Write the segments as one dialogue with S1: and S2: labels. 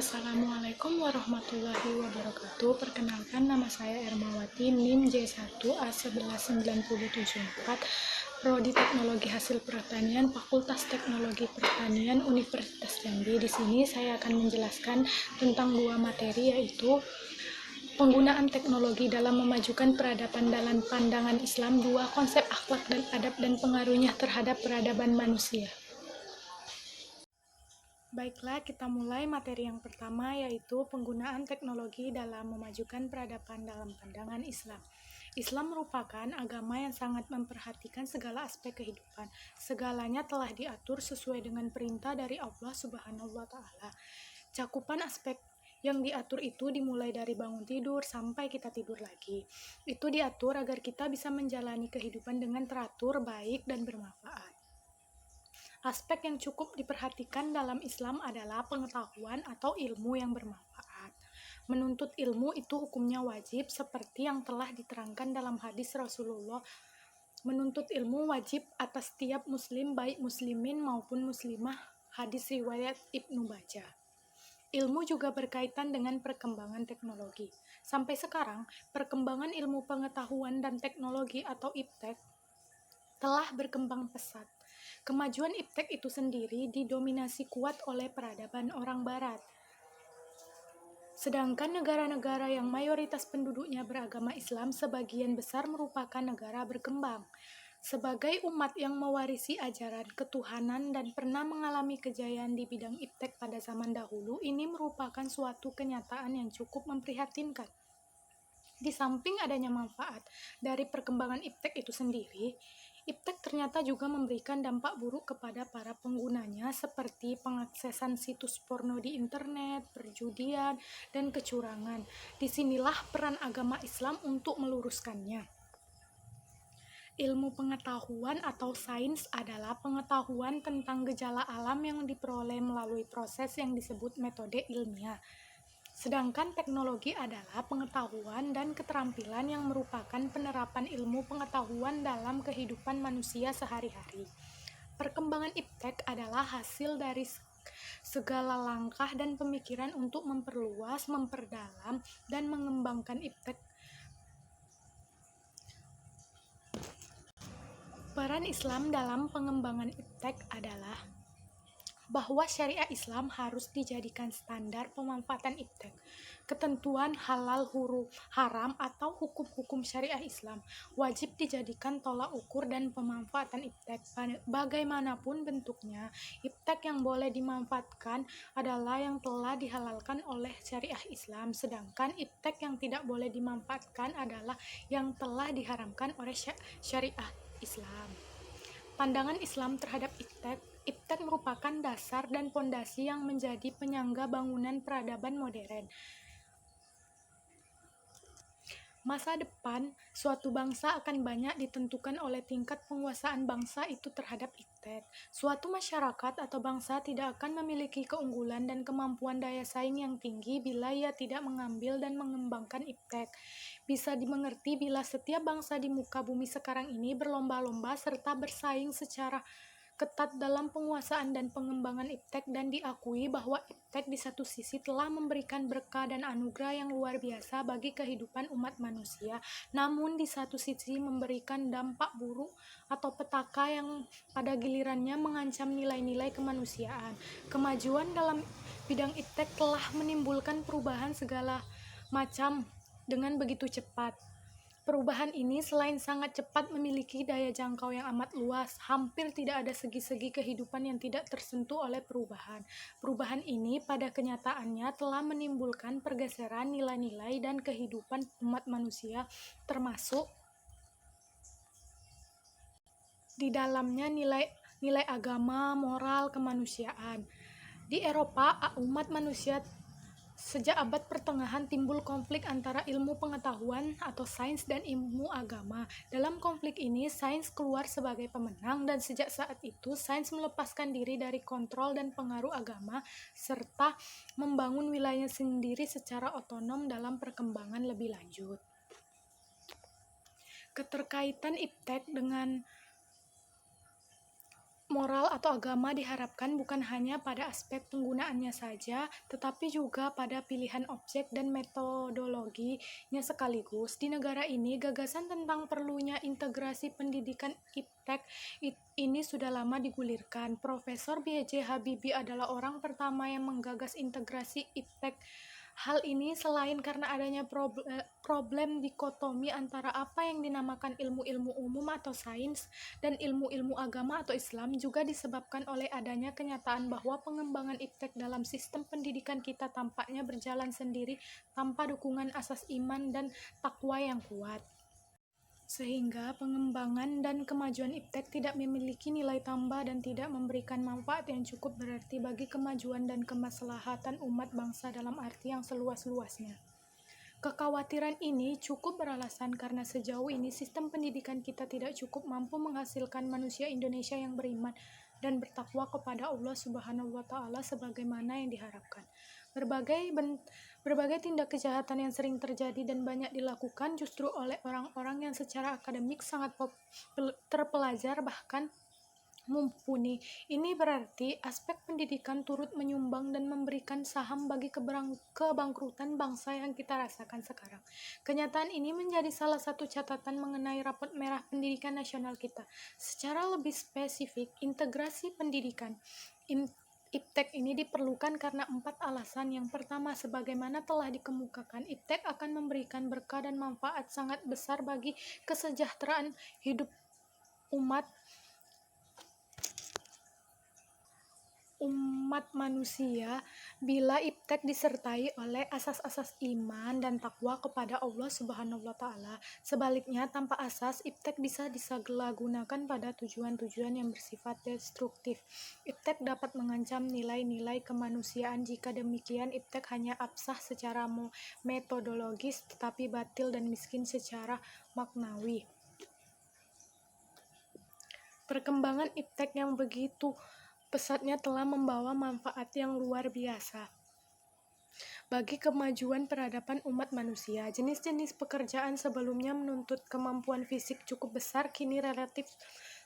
S1: Assalamualaikum warahmatullahi wabarakatuh. Perkenalkan, nama saya Ermawati, NIM J1A11974, Prodi Teknologi Hasil Pertanian, Fakultas Teknologi Pertanian, Universitas Jambi. Di sini saya akan menjelaskan tentang dua materi, yaitu penggunaan teknologi dalam memajukan peradaban dalam pandangan Islam, dua konsep akhlak dan adab dan pengaruhnya terhadap peradaban manusia. Baiklah, kita mulai materi yang pertama, yaitu penggunaan teknologi dalam memajukan peradaban dalam pandangan Islam. Islam merupakan agama yang sangat memperhatikan segala aspek kehidupan. Segalanya telah diatur sesuai dengan perintah dari Allah Subhanahu wa Ta'ala. Cakupan aspek yang diatur itu dimulai dari bangun tidur sampai kita tidur lagi. Itu diatur agar kita bisa menjalani kehidupan dengan teratur, baik, dan bermanfaat. Aspek yang cukup diperhatikan dalam Islam adalah pengetahuan atau ilmu yang bermanfaat. Menuntut ilmu itu hukumnya wajib, seperti yang telah diterangkan dalam hadis Rasulullah. Menuntut ilmu wajib atas setiap muslim, baik muslimin maupun muslimah. Hadis riwayat Ibnu Majah. Ilmu juga berkaitan dengan perkembangan teknologi. Sampai sekarang, perkembangan ilmu pengetahuan dan teknologi atau iptek telah berkembang pesat. Kemajuan iptek itu sendiri didominasi kuat oleh peradaban orang Barat. Sedangkan negara-negara yang mayoritas penduduknya beragama Islam sebagian besar merupakan negara berkembang. Sebagai umat yang mewarisi ajaran ketuhanan dan pernah mengalami kejayaan di bidang iptek pada zaman dahulu, ini merupakan suatu kenyataan yang cukup memprihatinkan. Di samping adanya manfaat dari perkembangan iptek itu sendiri, iptek ternyata juga memberikan dampak buruk kepada para penggunanya, seperti pengaksesan situs porno di internet, perjudian, dan kecurangan. Disinilah peran agama Islam untuk meluruskannya. Ilmu pengetahuan atau sains adalah pengetahuan tentang gejala alam yang diperoleh melalui proses yang disebut metode ilmiah. Sedangkan teknologi adalah pengetahuan dan keterampilan yang merupakan penerapan ilmu pengetahuan dalam kehidupan manusia sehari-hari. Perkembangan iptek adalah hasil dari segala langkah dan pemikiran untuk memperluas, memperdalam, dan mengembangkan iptek. Peran Islam dalam pengembangan iptek adalah bahwa syariah Islam harus dijadikan standar pemanfaatan iptek. Ketentuan halal huruf haram atau hukum-hukum syariah Islam wajib dijadikan tolak ukur dan pemanfaatan iptek. Bagaimanapun bentuknya, iptek yang boleh dimanfaatkan adalah yang telah dihalalkan oleh syariah Islam, sedangkan iptek yang tidak boleh dimanfaatkan adalah yang telah diharamkan oleh syariah Islam. Pandangan Islam terhadap iptek merupakan dasar dan pondasi yang menjadi penyangga bangunan peradaban modern. Masa depan suatu bangsa akan banyak ditentukan oleh tingkat penguasaan bangsa itu terhadap iptek. Suatu masyarakat atau bangsa tidak akan memiliki keunggulan dan kemampuan daya saing yang tinggi bila ia tidak mengambil dan mengembangkan iptek. Bisa dimengerti bila setiap bangsa di muka bumi sekarang ini berlomba-lomba serta bersaing secara ketat dalam penguasaan dan pengembangan iptek, dan diakui bahwa iptek di satu sisi telah memberikan berkah dan anugerah yang luar biasa bagi kehidupan umat manusia, namun di satu sisi memberikan dampak buruk atau petaka yang pada gilirannya mengancam nilai-nilai kemanusiaan. Kemajuan dalam bidang iptek telah menimbulkan perubahan segala macam dengan begitu cepat. Perubahan ini selain sangat cepat memiliki daya jangkau yang amat luas, hampir tidak ada segi-segi kehidupan yang tidak tersentuh oleh perubahan. Perubahan ini pada kenyataannya telah menimbulkan pergeseran nilai-nilai dan kehidupan umat manusia, termasuk di dalamnya nilai agama, moral, kemanusiaan. Di Eropa, umat manusia sejak abad pertengahan timbul konflik antara ilmu pengetahuan atau sains dan ilmu agama. Dalam konflik ini, sains keluar sebagai pemenang, dan sejak saat itu sains melepaskan diri dari kontrol dan pengaruh agama serta membangun wilayahnya sendiri secara otonom dalam perkembangan lebih lanjut. Keterkaitan iptek dengan Moral atau agama diharapkan bukan hanya pada aspek penggunaannya saja, tetapi juga pada pilihan objek dan metodologinya sekaligus. Di negara ini, gagasan tentang perlunya integrasi pendidikan iptek ini sudah lama digulirkan. Profesor B.J. Habibie adalah orang pertama yang menggagas integrasi iptek. Hal ini selain karena adanya problem dikotomi antara apa yang dinamakan ilmu-ilmu umum atau sains dan ilmu-ilmu agama atau Islam, juga disebabkan oleh adanya kenyataan bahwa pengembangan iptek dalam sistem pendidikan kita tampaknya berjalan sendiri tanpa dukungan asas iman dan takwa yang kuat. Sehingga pengembangan dan kemajuan iptek tidak memiliki nilai tambah dan tidak memberikan manfaat yang cukup berarti bagi kemajuan dan kemaslahatan umat bangsa dalam arti yang seluas-luasnya. Kekhawatiran ini cukup beralasan karena sejauh ini sistem pendidikan kita tidak cukup mampu menghasilkan manusia Indonesia yang beriman dan bertakwa kepada Allah Subhanahu wa Ta'ala sebagaimana yang diharapkan. Berbagai tindak kejahatan yang sering terjadi dan banyak dilakukan justru oleh orang-orang yang secara akademik sangat terpelajar bahkan mumpuni. Ini berarti aspek pendidikan turut menyumbang dan memberikan saham bagi kebangkrutan bangsa yang kita rasakan sekarang. Kenyataan ini menjadi salah satu catatan mengenai rapot merah pendidikan nasional kita. Secara lebih spesifik, integrasi pendidikan iptek ini diperlukan karena 4 alasan. Yang pertama, sebagaimana telah dikemukakan, iptek akan memberikan berkah dan manfaat sangat besar bagi kesejahteraan hidup umat manusia bila iptek disertai oleh asas-asas iman dan takwa kepada Allah Subhanahu wa Ta'ala. Sebaliknya, tanpa asas, iptek bisa disalahgunakan pada tujuan-tujuan yang bersifat destruktif. Iptek dapat mengancam nilai-nilai kemanusiaan. Jika demikian, iptek hanya absah secara metodologis tetapi batil dan miskin secara maknawi. Perkembangan iptek yang begitu pesatnya telah membawa manfaat yang luar biasa bagi kemajuan peradaban umat manusia. Jenis-jenis pekerjaan sebelumnya menuntut kemampuan fisik cukup besar kini relatif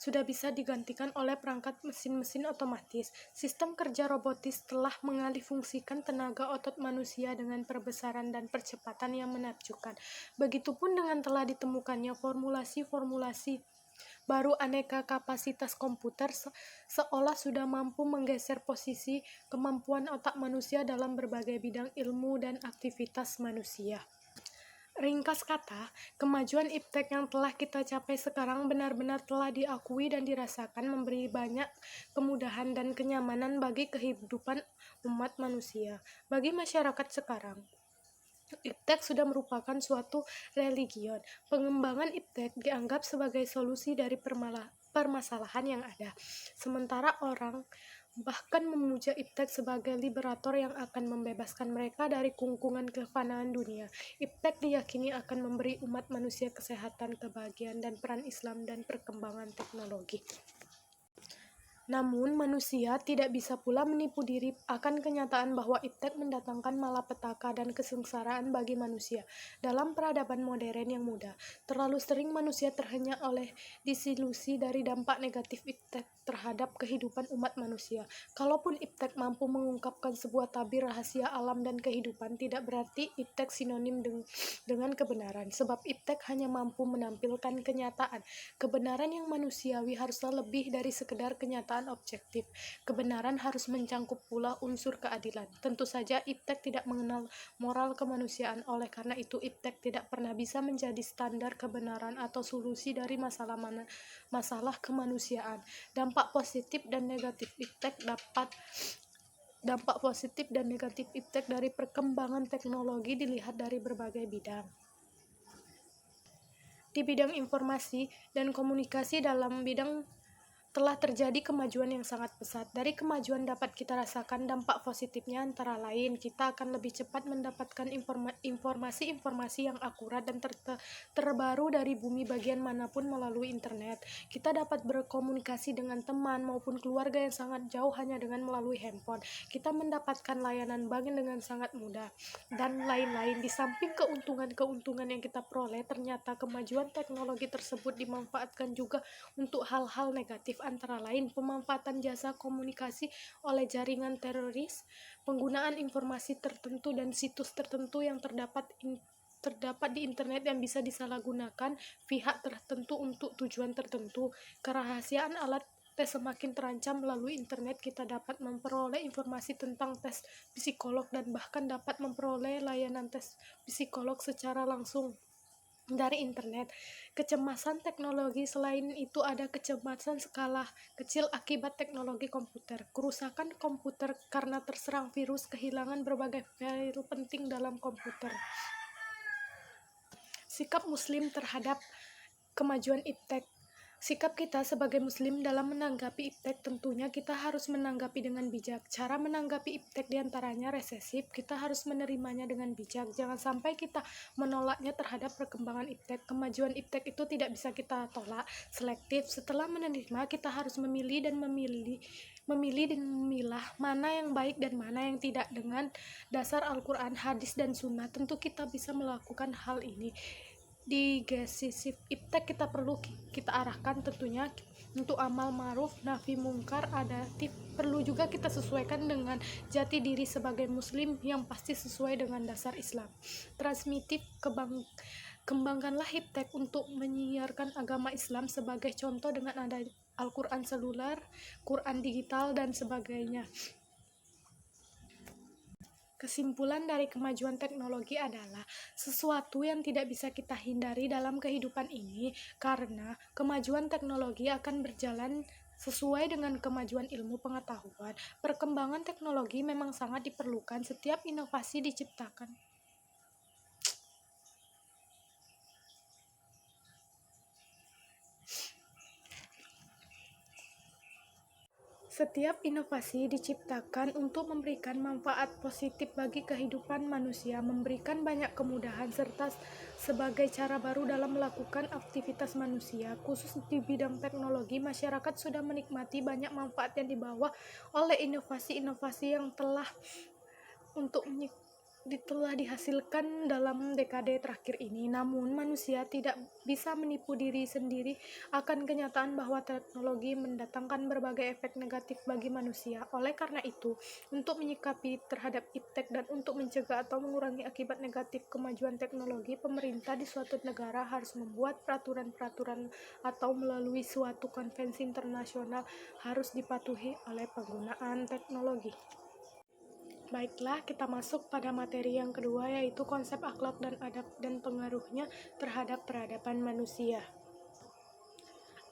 S1: sudah bisa digantikan oleh perangkat mesin-mesin otomatis. Sistem kerja robotis telah mengalihfungsikan tenaga otot manusia dengan perbesaran dan percepatan yang menakjubkan. Begitupun dengan telah ditemukannya formulasi-formulasi baru aneka kapasitas komputer seolah sudah mampu menggeser posisi kemampuan otak manusia dalam berbagai bidang ilmu dan aktivitas manusia. Ringkas kata, kemajuan iptek yang telah kita capai sekarang benar-benar telah diakui dan dirasakan memberi banyak kemudahan dan kenyamanan bagi kehidupan umat manusia. Bagi masyarakat sekarang, iptek sudah merupakan suatu religion. Pengembangan iptek dianggap sebagai solusi dari permasalahan yang ada. Sementara orang bahkan memuja iptek sebagai liberator yang akan membebaskan mereka dari kungkungan kefanaan dunia. Iptek diyakini akan memberi umat manusia kesehatan, kebahagiaan, dan peran Islam dan perkembangan teknologi. Namun, manusia tidak bisa pula menipu diri akan kenyataan bahwa iptek mendatangkan malapetaka dan kesengsaraan bagi manusia dalam peradaban modern yang mudah. Terlalu sering manusia terhenyak oleh disilusi dari dampak negatif iptek terhadap kehidupan umat manusia. Kalaupun iptek mampu mengungkapkan sebuah tabir rahasia alam dan kehidupan, tidak berarti iptek sinonim dengan kebenaran, sebab iptek hanya mampu menampilkan kenyataan. Kebenaran yang manusiawi haruslah lebih dari sekedar kenyataan objektif. Kebenaran harus mencangkup pula unsur keadilan. Tentu saja iptek tidak mengenal moral kemanusiaan, oleh karena itu iptek tidak pernah bisa menjadi standar kebenaran atau solusi dari masalah kemanusiaan. Dampak positif dan negatif iptek dari perkembangan teknologi dilihat dari berbagai bidang. Di bidang informasi dan komunikasi dalam bidang telah terjadi kemajuan yang sangat pesat. Dari kemajuan dapat kita rasakan dampak positifnya antara lain, kita akan lebih cepat mendapatkan informasi-informasi yang akurat dan terbaru dari bumi bagian manapun melalui internet. Kita dapat berkomunikasi dengan teman maupun keluarga yang sangat jauh hanya dengan melalui handphone. Kita mendapatkan layanan bank dengan sangat mudah, dan lain-lain. Di samping keuntungan yang kita peroleh, ternyata kemajuan teknologi tersebut dimanfaatkan juga untuk hal-hal negatif antara lain pemanfaatan jasa komunikasi oleh jaringan teroris, penggunaan informasi tertentu dan situs tertentu yang terdapat di internet yang bisa disalahgunakan pihak tertentu untuk tujuan tertentu. Kerahasiaan alat tes semakin terancam. Melalui internet kita dapat memperoleh informasi tentang tes psikolog dan bahkan dapat memperoleh layanan tes psikolog secara langsung dari internet. Kecemasan teknologi. Selain itu ada kecemasan skala kecil akibat teknologi komputer. Kerusakan komputer karena terserang virus, kehilangan berbagai file penting dalam komputer. Sikap Muslim terhadap kemajuan iptek. Sikap kita sebagai Muslim dalam menanggapi iptek, tentunya kita harus menanggapi dengan bijak. Cara menanggapi iptek diantaranya resesif, kita harus menerimanya dengan bijak. Jangan sampai kita menolaknya terhadap perkembangan iptek. Kemajuan iptek itu tidak bisa kita tolak. Selektif, setelah menerima kita harus memilih dan memilah mana yang baik dan mana yang tidak. Dengan dasar Al-Quran, hadis, dan sunnah, tentu kita bisa melakukan hal ini. Di gesisif iptek kita perlu kita arahkan tentunya untuk amal ma'ruf nahi mungkar adaptif. Perlu juga kita sesuaikan dengan jati diri sebagai muslim yang pasti sesuai dengan dasar Islam. Transmitif, kembangkanlah iptek untuk menyiarkan agama Islam sebagai contoh dengan ada Al-Quran seluler, Quran digital, dan sebagainya. Kesimpulan dari kemajuan teknologi adalah sesuatu yang tidak bisa kita hindari dalam kehidupan ini, karena kemajuan teknologi akan berjalan sesuai dengan kemajuan ilmu pengetahuan. Perkembangan teknologi memang sangat diperlukan. Setiap inovasi diciptakan untuk memberikan manfaat positif bagi kehidupan manusia, memberikan banyak kemudahan, serta sebagai cara baru dalam melakukan aktivitas manusia. Khusus di bidang teknologi, masyarakat sudah menikmati banyak manfaat yang dibawa oleh inovasi-inovasi yang telah dihasilkan dalam dekade terakhir ini. Namun, manusia tidak bisa menipu diri sendiri akan kenyataan bahwa teknologi mendatangkan berbagai efek negatif bagi manusia. Oleh karena itu, untuk menyikapi terhadap iptek dan untuk mencegah atau mengurangi akibat negatif kemajuan teknologi, pemerintah di suatu negara harus membuat peraturan-peraturan atau melalui suatu konvensi internasional harus dipatuhi oleh penggunaan teknologi. Baiklah, kita masuk pada materi yang kedua, yaitu konsep akhlak dan adab dan pengaruhnya terhadap peradaban manusia.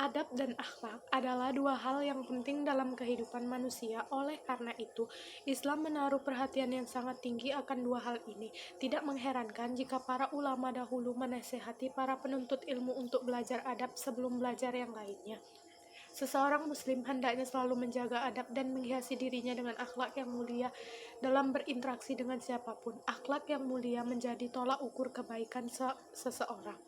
S1: Adab dan akhlak adalah dua hal yang penting dalam kehidupan manusia. Oleh karena itu, Islam menaruh perhatian yang sangat tinggi akan dua hal ini. Tidak mengherankan jika para ulama dahulu menasihati para penuntut ilmu untuk belajar adab sebelum belajar yang lainnya. Seseorang muslim hendaknya selalu menjaga adab dan menghiasi dirinya dengan akhlak yang mulia dalam berinteraksi dengan siapapun. Akhlak yang mulia menjadi tolak ukur kebaikan seseorang.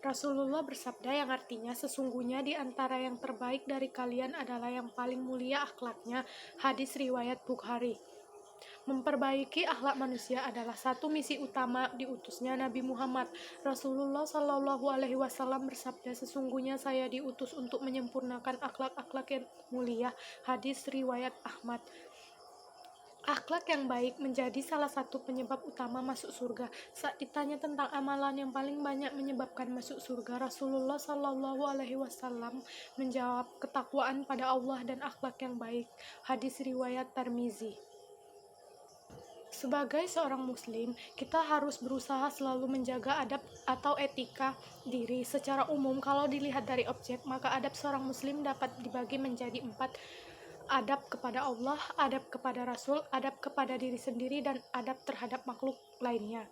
S1: Rasulullah bersabda yang artinya, sesungguhnya di antara yang terbaik dari kalian adalah yang paling mulia akhlaknya. Hadis riwayat Bukhari. Memperbaiki akhlak manusia adalah satu misi utama diutusnya Nabi Muhammad. Rasulullah Shallallahu Alaihi Wasallam bersabda, sesungguhnya saya diutus untuk menyempurnakan akhlak-akhlak yang mulia. Hadis riwayat Ahmad. Akhlak yang baik menjadi salah satu penyebab utama masuk surga. Saat ditanya tentang amalan yang paling banyak menyebabkan masuk surga, Rasulullah Shallallahu Alaihi Wasallam menjawab, ketakwaan pada Allah dan akhlak yang baik. Hadis riwayat Tirmizi. Sebagai seorang muslim, kita harus berusaha selalu menjaga adab atau etika diri. Secara umum, kalau dilihat dari objek, maka adab seorang muslim dapat dibagi menjadi 4. Adab kepada Allah, adab kepada Rasul, adab kepada diri sendiri, dan adab terhadap makhluk lainnya.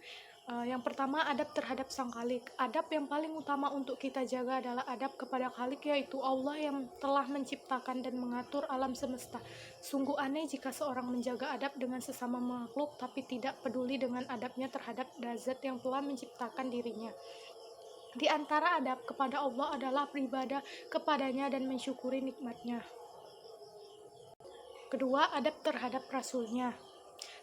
S1: Yang pertama, adab terhadap Sang Khalik. Adab yang paling utama untuk kita jaga adalah adab kepada Khalik, yaitu Allah yang telah menciptakan dan mengatur alam semesta. Sungguh aneh jika seorang menjaga adab dengan sesama makhluk tapi tidak peduli dengan adabnya terhadap Zat yang telah menciptakan dirinya. Di antara adab kepada Allah adalah beribadah kepadanya dan mensyukuri nikmatnya. Kedua, adab terhadap Rasulnya.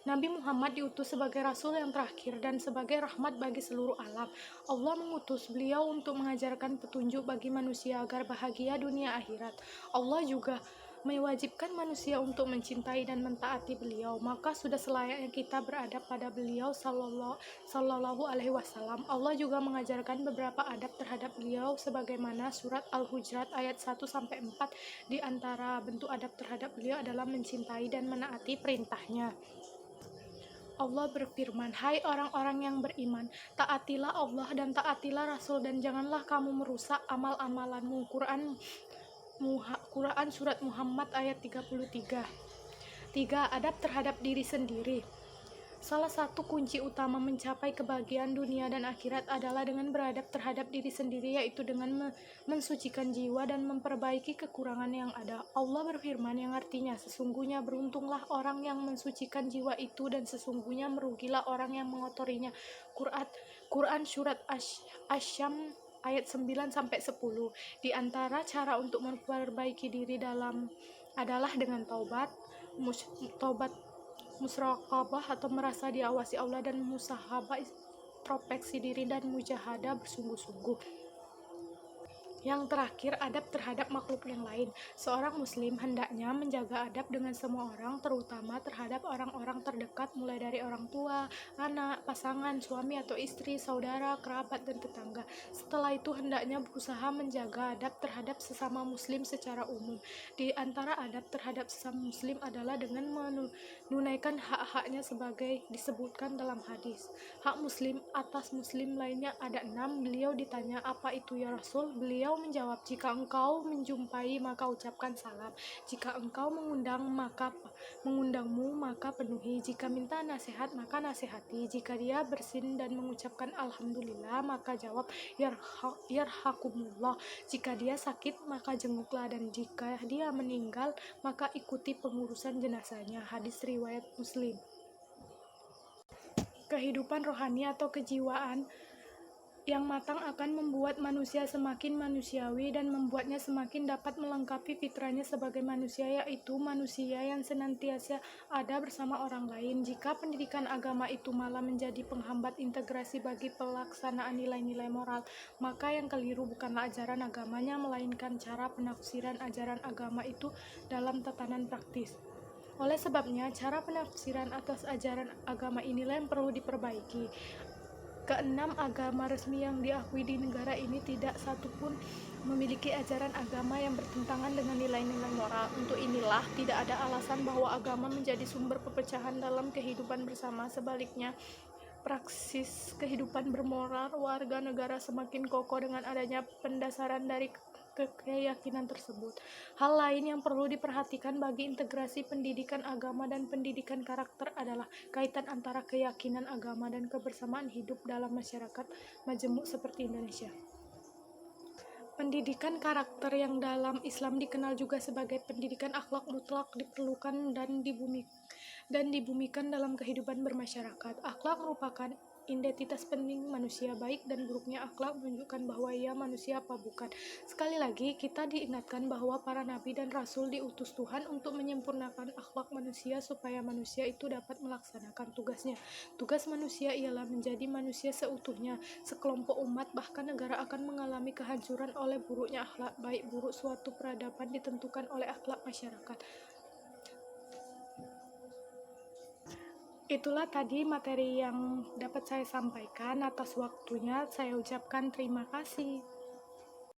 S1: Nabi Muhammad diutus sebagai rasul yang terakhir dan sebagai rahmat bagi seluruh alam. Allah mengutus beliau untuk mengajarkan petunjuk bagi manusia agar bahagia dunia akhirat. Allah juga mewajibkan manusia untuk mencintai dan mentaati beliau, maka sudah selayaknya kita beradab pada beliau sallallahu alaihi wasallam. Allah juga mengajarkan beberapa adab terhadap beliau sebagaimana surat Al-Hujurat ayat 1 sampai 4. Di antara bentuk adab terhadap beliau adalah mencintai dan menaati perintahnya. Allah berfirman, "Hai orang-orang yang beriman, taatilah Allah dan taatilah Rasul dan janganlah kamu merusak amal-amalanmu." Quran Surat Muhammad ayat 33. 3. Adab terhadap diri sendiri. Salah satu kunci utama mencapai kebahagiaan dunia dan akhirat adalah dengan beradab terhadap diri sendiri, yaitu dengan mensucikan jiwa dan memperbaiki kekurangan yang ada. Allah berfirman yang artinya, "Sesungguhnya beruntunglah orang yang mensucikan jiwa itu dan sesungguhnya merugilah orang yang mengotorinya." Quran Surat Asy-Syams ayat 9 sampai 10. Di antara cara untuk memperbaiki diri adalah dengan taubat, musrakabah atau merasa diawasi Allah, dan musahabah introspeksi diri dan mujahadah bersungguh-sungguh. Yang terakhir, adab terhadap makhluk yang lain. Seorang muslim hendaknya menjaga adab dengan semua orang, terutama terhadap orang-orang terdekat, mulai dari orang tua, anak, pasangan, suami atau istri, saudara, kerabat, dan tetangga. Setelah itu hendaknya berusaha menjaga adab terhadap sesama muslim secara umum. Di antara adab terhadap sesama muslim adalah dengan menunaikan hak-haknya sebagai disebutkan dalam hadis. Hak muslim atas muslim lainnya ada 6. Beliau ditanya, "Apa itu ya Rasul?" Beliau menjawab, "Jika engkau menjumpai maka ucapkan salam, jika engkau mengundangmu maka penuhi, jika minta nasihat maka nasihati, jika dia bersin dan mengucapkan alhamdulillah maka jawab yarhakumullah, jika dia sakit maka jenguklah, dan jika dia meninggal maka ikuti pengurusan jenazahnya." Hadis riwayat Muslim. Kehidupan rohani atau kejiwaan yang matang akan membuat manusia semakin manusiawi dan membuatnya semakin dapat melengkapi fitrahnya sebagai manusia, yaitu manusia yang senantiasa ada bersama orang lain. Jika pendidikan agama itu malah menjadi penghambat integrasi bagi pelaksanaan nilai-nilai moral, maka yang keliru bukanlah ajaran agamanya, melainkan cara penafsiran ajaran agama itu dalam tatanan praktis. Oleh sebabnya, cara penafsiran atas ajaran agama inilah yang perlu diperbaiki. Keenam, agama resmi yang diakui di negara ini tidak satu pun memiliki ajaran agama yang bertentangan dengan nilai-nilai moral. Untuk inilah, tidak ada alasan bahwa agama menjadi sumber perpecahan dalam kehidupan bersama. Sebaliknya, praksis kehidupan bermoral warga negara semakin kokoh dengan adanya pendasaran dari keyakinan tersebut. Hal lain yang perlu diperhatikan bagi integrasi pendidikan agama dan pendidikan karakter adalah kaitan antara keyakinan agama dan kebersamaan hidup dalam masyarakat majemuk seperti Indonesia. Pendidikan karakter yang dalam Islam dikenal juga sebagai pendidikan akhlak mutlak diperlukan dan dibumikan dalam kehidupan bermasyarakat. Akhlak merupakan identitas penting manusia. Baik dan buruknya akhlak menunjukkan bahwa ia manusia apa bukan. Sekali lagi, kita diingatkan bahwa para nabi dan rasul diutus Tuhan untuk menyempurnakan akhlak manusia supaya manusia itu dapat melaksanakan tugasnya. Tugas manusia ialah menjadi manusia seutuhnya. Sekelompok umat bahkan negara akan mengalami kehancuran oleh buruknya akhlak. Baik buruk suatu peradaban ditentukan oleh akhlak masyarakat. Itulah tadi materi yang dapat saya sampaikan. Atas waktunya saya ucapkan terima kasih.